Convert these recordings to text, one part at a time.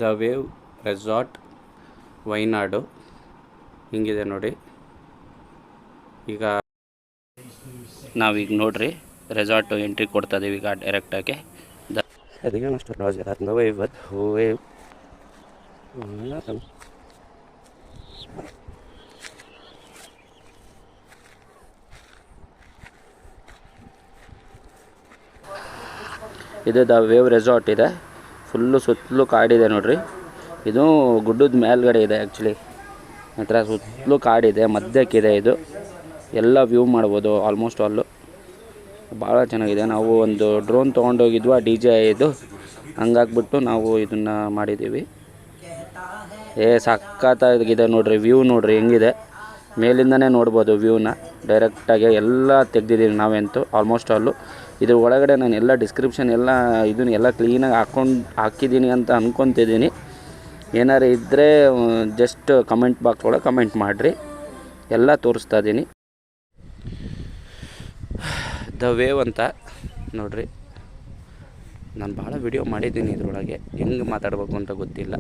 The wave resort Wayanad ಹಿಂಗಿದೆ ನೋಡಿ. ಈಗ ನಾವೀಗ ನೋಡ್ರಿ ರೆಸಾರ್ಟು ಎಂಟ್ರಿ ಕೊಡ್ತಾ ಇದೀವಿ ಈಗ ಡೈರೆಕ್ಟಾಗಿ. ಇದು ದ ವೇವ್ ರೆಸಾರ್ಟ್ ಇದೆ. ಫುಲ್ಲು ಸುತ್ತಲೂ ಕಾಡಿದೆ ನೋಡ್ರಿ. ಇದು ಗುಡ್ಡದ ಮೇಲ್ಗಡೆ ಇದೆ ಆ್ಯಕ್ಚುಲಿ. ಹತ್ರ ಸುತ್ತಲೂ ಕಾಡಿದೆ, ಮಧ್ಯಕ್ಕಿದೆ. ಇದು ಎಲ್ಲ ವ್ಯೂ ಮಾಡ್ಬೋದು ಆಲ್ಮೋಸ್ಟ್ ಆಲು. ಭಾಳ ಚೆನ್ನಾಗಿದೆ. ನಾವು ಒಂದು ಡ್ರೋನ್ ತೊಗೊಂಡೋಗಿದ್ವಿ DJ ಇದು, ಹಂಗಾಗ್ಬಿಟ್ಟು ನಾವು ಇದನ್ನು ಮಾಡಿದ್ದೀವಿ. ಸಖತ್ತಾಗಿದೆ ನೋಡ್ರಿ. ವ್ಯೂ ನೋಡ್ರಿ ಹೆಂಗಿದೆ, ಮೇಲಿಂದನೇ ನೋಡ್ಬೋದು ವ್ಯೂನ ಡೈರೆಕ್ಟಾಗಿ. ಎಲ್ಲ ತೆಗ್ದಿದ್ದೀವಿ ನಾವಂತೂ ಆಲ್ಮೋಸ್ಟ್ ಆಲು. ಇದ್ರ ಒಳಗಡೆ ನಾನು ಎಲ್ಲ ಡಿಸ್ಕ್ರಿಪ್ಷನ್ ಎಲ್ಲ ಇದನ್ನೆಲ್ಲ ಕ್ಲೀನಾಗಿ ಹಾಕಿದ್ದೀನಿ ಅಂತ ಅಂದ್ಕೊತಿದ್ದೀನಿ. ಏನಾರು ಇದ್ದರೆ ಜಸ್ಟ್ ಕಮೆಂಟ್ ಬಾಕ್ಸ್ ಒಳಗೆ ಕಮೆಂಟ್ ಮಾಡಿರಿ, ಎಲ್ಲ ತೋರಿಸ್ತಾ ಇದ್ದೀನಿ. ದ ವೇವ್ ಅಂತ ನೋಡ್ರಿ. ನಾನು ಭಾಳ ವಿಡಿಯೋ ಮಾಡಿದ್ದೀನಿ ಇದ್ರೊಳಗೆ, ಹೆಂಗೆ ಮಾತಾಡಬೇಕು ಅಂತ ಗೊತ್ತಿಲ್ಲ.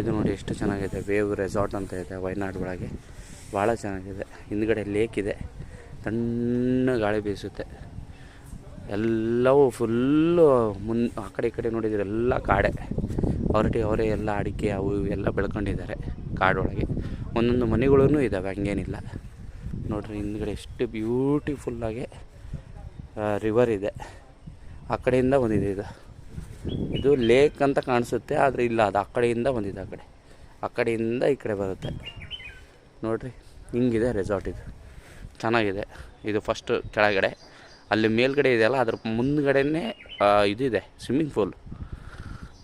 ಇದು ನೋಡಿ ಎಷ್ಟು ಚೆನ್ನಾಗಿದೆ. ವೇವ್ ರೆಸಾರ್ಟ್ ಅಂತ ಇದೆ ವಯನಾಡ್ ಒಳಗೆ, ಭಾಳ ಚೆನ್ನಾಗಿದೆ. ಹಿಂದ್ಗಡೆ ಲೇಕ್ ಇದೆ, ತಣ್ಣ ಗಾಳಿ ಬೀಸುತ್ತೆ. ಎಲ್ಲವೂ ಫುಲ್ಲು ಆ ಕಡೆ ಈ ಕಡೆ ನೋಡಿದರೆ ಎಲ್ಲ ಕಾಡೆ. ಅವರೇ ಎಲ್ಲ ಅಡಿಕೆ ಅವು ಎಲ್ಲ ಬೆಳ್ಕೊಂಡಿದ್ದಾರೆ ಕಾಡೊಳಗೆ. ಒಂದೊಂದು ಮನೆಗಳೂ ಇದ್ದಾವೆ, ಹಂಗೇನಿಲ್ಲ ನೋಡ್ರಿ. ಹಿಂದ್ಗಡೆ ಎಷ್ಟು ಬ್ಯೂಟಿಫುಲ್ಲಾಗಿ ರಿವರ್ ಇದೆ. ಆ ಕಡೆಯಿಂದ ಬಂದಿದೆ ಇದು ಲೇಕ್ ಅಂತ ಕಾಣಿಸುತ್ತೆ, ಆದರೆ ಇಲ್ಲ, ಅದು ಆ ಕಡೆಯಿಂದ ಬಂದಿದೆ. ಆ ಕಡೆಯಿಂದ ಈ ಕಡೆ ಬರುತ್ತೆ ನೋಡ್ರಿ. ಹಿಂಗಿದೆ ರೆಸಾರ್ಟ್. ಇದು ಚೆನ್ನಾಗಿದೆ. ಇದು ಫಸ್ಟ್ ಕೆಳಗಡೆ, ಅಲ್ಲಿ ಮೇಲ್ಗಡೆ ಇದೆಯಲ್ಲ ಅದ್ರ ಮುಂದ್ಗಡೆನೇ ಇದಿದೆ ಸ್ವಿಮ್ಮಿಂಗ್ ಪೂಲ್.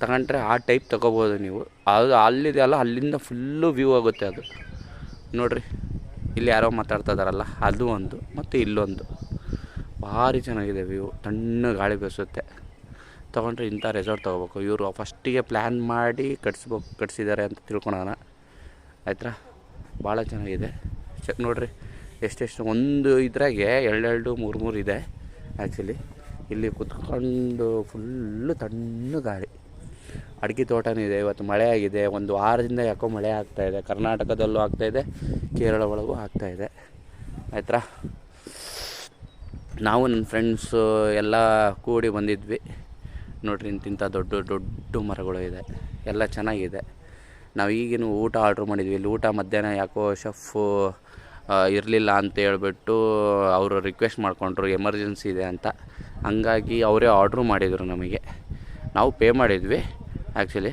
ತಗೊಂಡ್ರೆ ಆ ಟೈಪ್ ತೊಗೋಬೋದು ನೀವು. ಅದು ಅಲ್ಲಿದೆಯಲ್ಲ, ಅಲ್ಲಿಂದ ಫುಲ್ಲು ವ್ಯೂ ಆಗುತ್ತೆ ಅದು ನೋಡ್ರಿ. ಇಲ್ಲಿ ಯಾರೋ ಮಾತಾಡ್ತಾ ಇದ್ದಾರಲ್ಲ, ಅದು ಒಂದು, ಮತ್ತು ಇಲ್ಲೊಂದು ಭಾರಿ ಚೆನ್ನಾಗಿದೆ ವ್ಯೂ. ತಣ್ಣ ಗಾಳಿ ಬೀಸುತ್ತೆ. ತೊಗೊಂಡ್ರೆ ಇಂಥ ರೆಸಾರ್ಟ್ ತೊಗೋಬೇಕು. ಇವರು ಫಸ್ಟಿಗೆ ಪ್ಲ್ಯಾನ್ ಮಾಡಿ ಕಟ್ಸಿದ್ದಾರೆ ಅಂತ ತಿಳ್ಕೊಳೋಣ, ಆಯ್ತಾ. ಭಾಳ ಚೆನ್ನಾಗಿದೆ. ಚೆಕ್ ನೋಡ್ರಿ ಎಷ್ಟೆಷ್ಟು ಒಂದು ಇದ್ರಾಗೆ ಎರಡು ಮೂರು ಇದೆ ಆ್ಯಕ್ಚುಲಿ. ಇಲ್ಲಿ ಕುತ್ಕೊಂಡು ಫುಲ್ಲು ತಣ್ಣು ಗಾಳಿ. ಅಡಿಕೆ ತೋಟನೂ ಇದೆ. ಇವತ್ತು ಮಳೆ ಆಗಿದೆ, ಒಂದು ವಾರದಿಂದ ಯಾಕೋ ಮಳೆ ಆಗ್ತಾಯಿದೆ. ಕರ್ನಾಟಕದಲ್ಲೂ ಆಗ್ತಾಯಿದೆ, ಕೇರಳ ಒಳಗೂ ಆಗ್ತಾಯಿದೆ, ಆಯ್ತಾ. ನಾವು ನನ್ನ ಫ್ರೆಂಡ್ಸು ಎಲ್ಲ ಕೂಡಿ ಬಂದಿದ್ವಿ ನೋಡ್ರಿ. ಇಂತಿಂಥ ದೊಡ್ಡ ದೊಡ್ಡ ಮರಗಳು ಇದೆ, ಎಲ್ಲ ಚೆನ್ನಾಗಿದೆ. ನಾವು ಈಗಿನ ಊಟ ಆರ್ಡ್ರ್ ಮಾಡಿದ್ವಿ. ಇಲ್ಲಿ ಊಟ ಮಧ್ಯಾಹ್ನ ಯಾಕೋ ಶೆಫು ಇರಲಿಲ್ಲ ಅಂತ ಹೇಳ್ಬಿಟ್ಟು ಅವರು ರಿಕ್ವೆಸ್ಟ್ ಮಾಡಿಕೊಂಡ್ರು, ಎಮರ್ಜೆನ್ಸಿ ಇದೆ ಅಂತ. ಹಂಗಾಗಿ ಅವರೇ ಆರ್ಡ್ರು ಮಾಡಿದರು ನಮಗೆ. ನಾವು ಪೇ ಮಾಡಿದ್ವಿ ಆ್ಯಕ್ಚುಲಿ.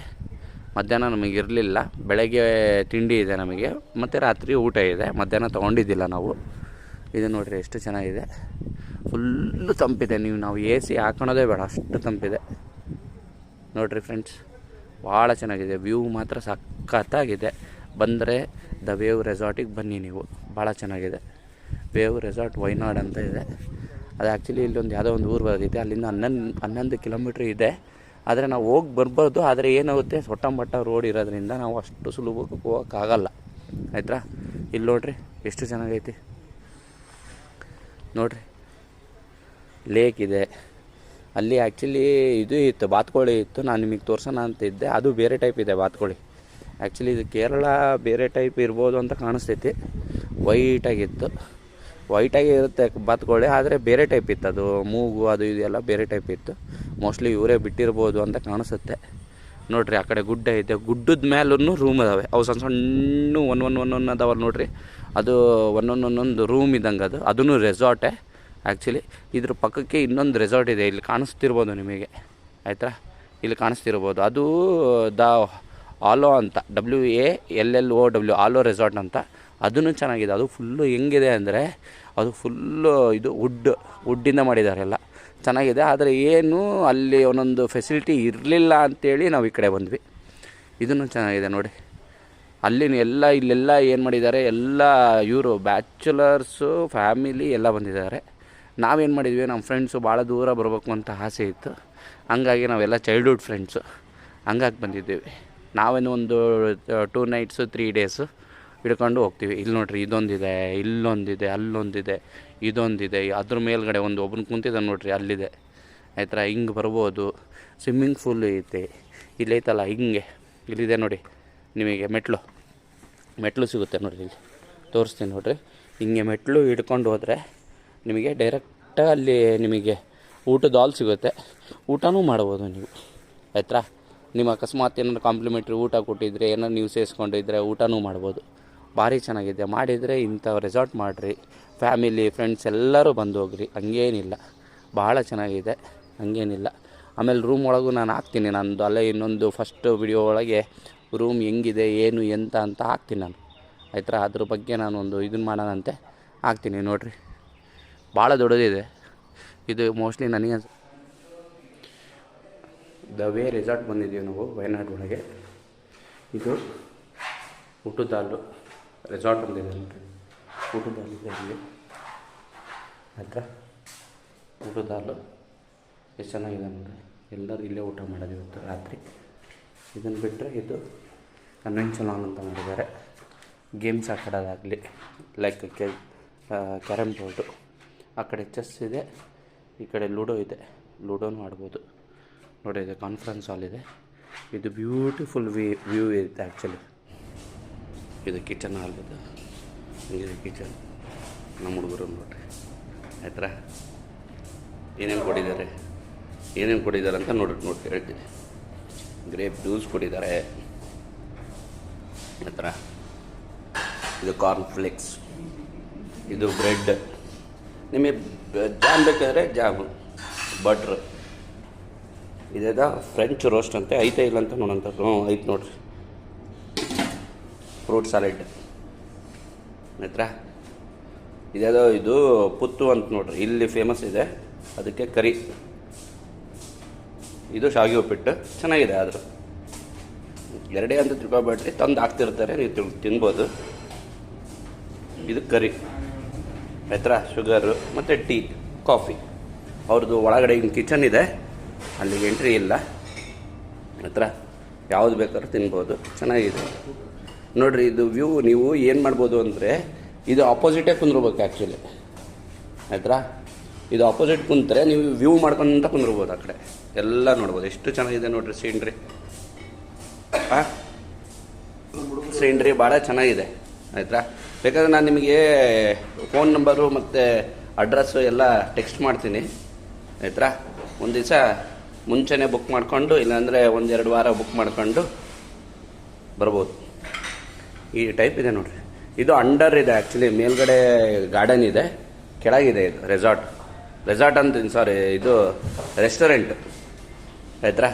ಮಧ್ಯಾಹ್ನ ನಮಗೆ ಇರಲಿಲ್ಲ. ಬೆಳಗ್ಗೆ ತಿಂಡಿ ಇದೆ ನಮಗೆ, ಮತ್ತು ರಾತ್ರಿ ಊಟ ಇದೆ. ಮಧ್ಯಾಹ್ನ ತೊಗೊಂಡಿದ್ದಿಲ್ಲ ನಾವು. ಇದು ನೋಡಿರಿ ಎಷ್ಟು ಚೆನ್ನಾಗಿದೆ. ಫುಲ್ಲು ತಂಪಿದೆ. ನಾವು AC ಹಾಕೊಳೋದೇ ಬೇಡ, ಅಷ್ಟು ತಂಪಿದೆ ನೋಡಿರಿ ಫ್ರೆಂಡ್ಸ್. ಭಾಳ ಚೆನ್ನಾಗಿದೆ. ವ್ಯೂ ಮಾತ್ರ ಸಖತ್ತಾಗಿದೆ. ಬಂದರೆ ದ ವೇವ್ ರೆಸಾರ್ಟಿಗೆ ಬನ್ನಿ ನೀವು, ಭಾಳ ಚೆನ್ನಾಗಿದೆ. ವೇವ್ ರೆಸಾರ್ಟ್ ವಯನಾಡ್ ಅಂತ ಇದೆ. ಅದು ಆ್ಯಕ್ಚುಲಿ ಇಲ್ಲೊಂದು ಯಾವುದೋ ಒಂದು ಊರು ಬರೋದಿದೆ, ಅಲ್ಲಿಂದ 11 ಕಿಲೋಮೀಟ್ರ್ ಇದೆ. ಆದರೆ ನಾವು ಹೋಗಿ ಬರ್ಬೋದು. ಆದರೆ ಏನಾಗುತ್ತೆ, ಸೊಟ್ಟಂಬಟ್ಟ ರೋಡ್ ಇರೋದ್ರಿಂದ ನಾವು ಅಷ್ಟು ಸುಲಭಕ್ಕೆ ಹೋಗೋಕ್ಕಾಗಲ್ಲ, ಆಯ್ತಾ. ಇಲ್ಲಿ ನೋಡ್ರಿ ಎಷ್ಟು ಚೆನ್ನಾಗೈತಿ ನೋಡ್ರಿ. ಲೇಕ್ ಇದೆ ಅಲ್ಲಿ. ಆ್ಯಕ್ಚುಲಿ ಇದು ಇತ್ತು, ಬಾತುಕೋಳಿ ಇತ್ತು. ನಾನು ನಿಮಗೆ ತೋರ್ಸೋಣ ಅಂತ ಇದ್ದೆ. ಅದು ಬೇರೆ ಟೈಪ್ ಇದೆ ಬಾತುಕೋಳಿ. ಆ್ಯಕ್ಚುಲಿ ಇದು ಕೇರಳ ಬೇರೆ ಟೈಪ್ ಇರ್ಬೋದು ಅಂತ ಕಾಣಿಸ್ತೈತಿ. ವೈಟಾಗಿತ್ತು, ವೈಟಾಗಿ ಇರುತ್ತೆ ಬಾತುಕೋಳಿ, ಆದರೆ ಬೇರೆ ಟೈಪ್ ಇತ್ತು. ಅದು ಮೂಗು ಅದು ಇದೆಲ್ಲ ಬೇರೆ ಟೈಪ್ ಇತ್ತು. ಮೋಸ್ಟ್ಲಿ ಇವರೇ ಬಿಟ್ಟಿರ್ಬೋದು ಅಂತ ಕಾಣಿಸುತ್ತೆ ನೋಡ್ರಿ. ಆ ಕಡೆ ಗುಡ್ಡ ಇದೆ, ಗುಡ್ಡದ ಮೇಲೂ ರೂಮ್ ಅದಾವೆ. ಅವು ಸಣ್ಣ ಸಣ್ಣ ಒಂದೊಂದು ಅದಾವಲ್ಲ ನೋಡ್ರಿ. ಅದು ಒಂದೊಂದು ರೂಮ್ ಇದ್ದಂಗೆ ಅದು. ಅದೂ ರೆಸಾರ್ಟೇ ಆ್ಯಕ್ಚುಲಿ. ಇದ್ರ ಪಕ್ಕಕ್ಕೆ ಇನ್ನೊಂದು ರೆಸಾರ್ಟ್ ಇದೆ, ಇಲ್ಲಿ ಕಾಣಿಸ್ತಿರ್ಬೋದು ನಿಮಗೆ, ಆಯಿತಾ. ಇಲ್ಲಿ ಕಾಣಿಸ್ತಿರ್ಬೋದು. ಅದು ದ ಆಲೋ ಅಂತ, WALLOW ಆಲೋ ರೆಸಾರ್ಟ್ ಅಂತ. ಅದೂ ಚೆನ್ನಾಗಿದೆ. ಅದು ಫುಲ್ಲು ಹೆಂಗಿದೆ ಅಂದರೆ, ಅದು ಫುಲ್ಲು ಇದು ವುಡ್ಡಿಂದ ಮಾಡಿದ್ದಾರೆ, ಎಲ್ಲ ಚೆನ್ನಾಗಿದೆ. ಆದರೆ ಏನು ಅಲ್ಲಿ ಒಂದೊಂದು ಫೆಸಿಲಿಟಿ ಇರಲಿಲ್ಲ ಅಂಥೇಳಿ ನಾವು ಈ ಕಡೆ ಬಂದ್ವಿ. ಇದೂ ಚೆನ್ನಾಗಿದೆ ನೋಡಿ. ಅಲ್ಲಿನ ಇಲ್ಲೆಲ್ಲ ಏನು ಮಾಡಿದ್ದಾರೆ, ಎಲ್ಲ ಇವರು ಬ್ಯಾಚುಲರ್ಸು ಫ್ಯಾಮಿಲಿ ಎಲ್ಲ ಬಂದಿದ್ದಾರೆ. ನಾವೇನು ಮಾಡಿದ್ವಿ, ನಮ್ಮ ಫ್ರೆಂಡ್ಸು ಭಾಳ ದೂರ ಬರಬೇಕು ಅಂತ ಆಸೆ ಇತ್ತು. ಹಂಗಾಗಿ ನಾವೆಲ್ಲ ಚೈಲ್ಡ್ಹುಡ್ ಫ್ರೆಂಡ್ಸು, ಹಂಗಾಗಿ ಬಂದಿದ್ದೀವಿ. ನಾವೇನು ಒಂದು 2 ನೈಟ್ಸು 3 ಡೇಸು ಹಿಡ್ಕೊಂಡು ಹೋಗ್ತೀವಿ. ಇಲ್ಲಿ ನೋಡ್ರಿ, ಇದೊಂದಿದೆ, ಇಲ್ಲೊಂದಿದೆ, ಅಲ್ಲೊಂದಿದೆ, ಇದೊಂದಿದೆ. ಅದ್ರ ಮೇಲ್ಗಡೆ ಒಬ್ಬನು ಕುಂತಿದ್ದಾನೆ ನೋಡ್ರಿ, ಅಲ್ಲಿದೆ, ಆಯ್ತಾ. ಹಿಂಗೆ ಬರ್ಬೋದು. ಸ್ವಿಮ್ಮಿಂಗ್ ಪೂಲ್ ಐತೆ. ಇಲ್ಲೈತಲ್ಲ ಹಿಂಗೆ ಇಲ್ಲಿದೆ ನೋಡಿ, ನಿಮಗೆ ಮೆಟ್ಲು ಸಿಗುತ್ತೆ ನೋಡಿ, ಇಲ್ಲಿ ತೋರಿಸ್ತೀನಿ ನೋಡಿರಿ. ಹಿಂಗೆ ಮೆಟ್ಲು ಹಿಡ್ಕೊಂಡು ಹೋದರೆ ನಿಮಗೆ ಡೈರೆಕ್ಟಾಗಿ ಅಲ್ಲಿ ನಿಮಗೆ ಊಟದ ಹಾಲ್ ಸಿಗುತ್ತೆ, ಊಟನೂ ಮಾಡ್ಬೋದು ನೀವು. ಆಯ್ತಾ, ನಿಮ್ಮ ಅಕಸ್ಮಾತ್ ಏನಾದ್ರು ಕಾಂಪ್ಲಿಮೆಂಟ್ರಿ ಊಟ ಕೊಟ್ಟಿದ್ರೆ, ಏನಾರು ನೀವು ಸೇರಿಸ್ಕೊಂಡಿದ್ರೆ ಊಟನೂ ಮಾಡ್ಬೋದು. ಭಾರಿ ಚೆನ್ನಾಗಿದೆ. ಮಾಡಿದರೆ ಇಂಥ ರೆಸಾರ್ಟ್ ಮಾಡಿರಿ, ಫ್ಯಾಮಿಲಿ ಫ್ರೆಂಡ್ಸ್ ಎಲ್ಲರೂ ಬಂದು ಹೋಗ್ರಿ, ಹಂಗೇನಿಲ್ಲ, ಭಾಳ ಚೆನ್ನಾಗಿದೆ, ಹಂಗೇನಿಲ್ಲ. ಆಮೇಲೆ ರೂಮ್ ಒಳಗೂ ನಾನು ಹಾಕ್ತೀನಿ, ನಂದು ಅಲ್ಲೇ ಇನ್ನೊಂದು ಫಸ್ಟ್ ವಿಡಿಯೋ ಒಳಗೆ ರೂಮ್ ಹೆಂಗಿದೆ ಏನು ಎಂತ ಅಂತ ಹಾಕ್ತೀನಿ ನಾನು. ಆಯ್ತಾ, ಅದ್ರ ಬಗ್ಗೆ ನಾನು ಒಂದು ಇದನ್ನು ಮಾಡೋಣಂತೆ ಹಾಕ್ತೀನಿ ನೋಡಿರಿ. ಭಾಳ ದೊಡ್ಡದಿದೆ ಇದು. ಮೋಸ್ಟ್ಲಿ ನನಗೆ ದ ವೇ ರೆಸಾರ್ಟ್ ಬಂದಿದ್ದೀವಿ ನಾವು ವಯನಾಡ್ ಒಳಗೆ. ಇದು ಊಟದ ಹಾಲು ರೆಸಾರ್ಟ್ ಬಂದಿದೆ ನೋಡಿರಿ, ಊಟದ ಹಾಲಿದೆ ಇಲ್ಲಿ. ಆಯ್ತಾ, ಊಟದ ಹಾಲು ಎಷ್ಟು ಚೆನ್ನಾಗಿದೆ ನೋಡಿರಿ. ಎಲ್ಲರೂ ಇಲ್ಲೇ ಊಟ ಮಾಡೋದು ಇವತ್ತು ರಾತ್ರಿ. ಇದನ್ನು ಬಿಟ್ಟರೆ ಇದು ಕನ್ವೆನ್ಷನ್ ಹಾಲ್ ಅಂತ ಮಾಡಿದ್ದಾರೆ. ಗೇಮ್ಸ್ ಆಟಾಡೋದಾಗಲಿ, ಲೈಕ್ ಕ್ಯಾರಮ್ ಬೋರ್ಡು, ಆ ಕಡೆ ಚೆಸ್ ಇದೆ, ಈ ಕಡೆ ಲೂಡೋ ಇದೆ, ಲೂಡೋನೂ ಆಡ್ಬೋದು ನೋಡಿ. ಇದು ಕಾನ್ಫರೆನ್ಸ್ ಹಾಲ್ ಇದೆ. ಇದು ಬ್ಯೂಟಿಫುಲ್ ವ್ಯೂ ಇದೆ ಆ್ಯಕ್ಚುಲಿ. ಇದು ಕಿಚನ್ ಹಾಲ್, ಇದು ಕಿಚನ್. ನಮ್ಮ ಹುಡುಗರು ನೋಡಿರಿ. ಆಯ್ತಾ, ಏನೇನು ಕೊಟ್ಟಿದ್ದಾರೆ ಅಂತ ನೋಡಿ ಹೇಳ್ತೀನಿ. ಗ್ರೇಪ್ ಜ್ಯೂಸ್ ಕೊಟ್ಟಿದ್ದಾರೆ. ಆಯ್ತಾ, ಇದು ಕಾರ್ನ್ ಫ್ಲೇಕ್ಸ್, ಇದು ಬ್ರೆಡ್, ನಿಮಗೆ ಜಾಮ್ ಬೇಕಾದರೆ ಜಾಮು, ಬಟ್ರ್. ಇದೇದ ಫ್ರೆಂಚ್ ರೋಸ್ಟ್ ಅಂತೆ, ಐತೆ ಇಲ್ಲ ಅಂತ ನೋಡೋಂಥ. ಐತೆ ನೋಡಿರಿ. ಫ್ರೂಟ್ ಸಾಲೆಡ್. ಆಯ್ತಾ, ಇದೇದೋ ಇದು ಪುತ್ತು ಅಂತ ನೋಡ್ರಿ, ಇಲ್ಲಿ ಫೇಮಸ್ ಇದೆ, ಅದಕ್ಕೆ ಕರಿ. ಇದು ಶಾವಿಗೆ ಉಪ್ಪಿಟ್ಟು ಚೆನ್ನಾಗಿದೆ. ಆದರೂ ಎರಡೇ ಅಂತ ತಿಳ್ಕೊಬೇಡ್ರಿ, ತಂದು ಹಾಕ್ತಿರ್ತಾರೆ, ನೀವು ತಿನ್ಬೋದು. ಇದು ಕರಿ. ಆಯ್ತಾ, ಶುಗರು ಮತ್ತು ಟೀ, ಕಾಫಿ. ಅವ್ರದ್ದು ಒಳಗಡೆ ಹಿಂಗೆ ಕಿಚನ್ ಇದೆ, ಅಲ್ಲಿಗೆ ಎಂಟ್ರಿ ಇಲ್ಲ. ಆಯ್ತಾ, ಯಾವುದು ಬೇಕಾದ್ರೂ ತಿನ್ಬೋದು, ಚೆನ್ನಾಗಿದೆ ನೋಡಿರಿ. ಇದು ವ್ಯೂ ನೀವು ಏನು ಮಾಡ್ಬೋದು ಅಂದರೆ, ಇದು ಆಪೋಸಿಟೇ ಕುಂದ್ರಬೇಕು ಆ್ಯಕ್ಚುಲಿ. ಆಯ್ತಾ, ಇದು ಆಪೋಸಿಟ್ ಕುಂತ್ರೆ ನೀವು ವ್ಯೂ ಮಾಡ್ಕೊಂತ ಕುಂದ್ರಬೋದು, ಆ ಕಡೆ ಎಲ್ಲ ನೋಡ್ಬೋದು. ಎಷ್ಟು ಚೆನ್ನಾಗಿದೆ ನೋಡಿರಿ ಸೀನ್ರಿ. ಸೀನ್ರಿ ಭಾಳ ಚೆನ್ನಾಗಿದೆ. ಆಯಿತಾ, ಬೇಕಾದ್ರೆ ನಾನು ನಿಮಗೆ ಫೋನ್ ನಂಬರು ಮತ್ತು ಅಡ್ರೆಸ್ಸು ಎಲ್ಲ ಟೆಕ್ಸ್ಟ್ ಮಾಡ್ತೀನಿ. ಆಯಿತಾ, ಒಂದು ದಿವಸ ಮುಂಚೆನೇ ಬುಕ್ ಮಾಡಿಕೊಂಡು, ಇಲ್ಲಾಂದರೆ 1-2 ವಾರ ಬುಕ್ ಮಾಡ್ಕೊಂಡು ಬರ್ಬೋದು. ಈ ಟೈಪ್ ಇದೆ ನೋಡಿರಿ. ಇದು ಅಂಡರ್ ಇದೆ ಆ್ಯಕ್ಚುಲಿ, ಮೇಲ್ಗಡೆ ಗಾರ್ಡನ್ ಇದೆ, ಕೆಳಗಿದೆ ಇದು ರೆಸಾರ್ಟ್ ಅಂತೀನಿ, ಸಾರಿ ಇದು ರೆಸ್ಟೋರೆಂಟ್. ಆಯ್ತಾ,